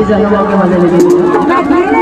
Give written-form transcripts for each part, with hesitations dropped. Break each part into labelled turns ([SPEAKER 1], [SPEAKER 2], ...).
[SPEAKER 1] जन्मों के मजे ले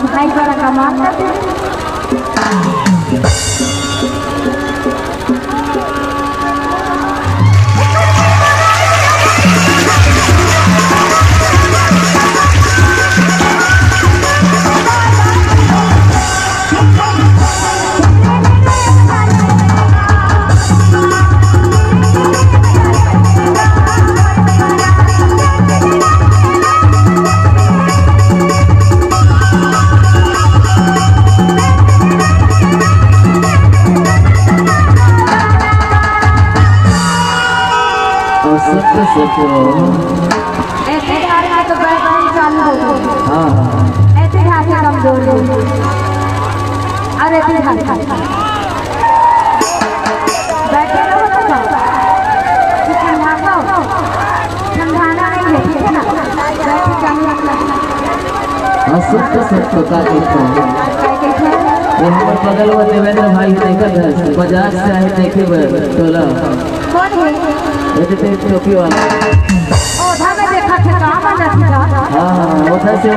[SPEAKER 1] भाई बड़ा कमाल करते ऐसे ढाल तो बैठने चालू हो ऐसे ढाल कमजोर हो अरे ढाल बैठे रहो तो ठंडाना नहीं है ठीक है ना बैठे चालू
[SPEAKER 2] का ये हमारे बगल में देवेंद्र भाई देखत है बाजार से आए देखे टोला
[SPEAKER 1] कौन है
[SPEAKER 2] ये टोपी वाला
[SPEAKER 1] ओ धागा देखा था कहां बना था
[SPEAKER 2] हां उधर से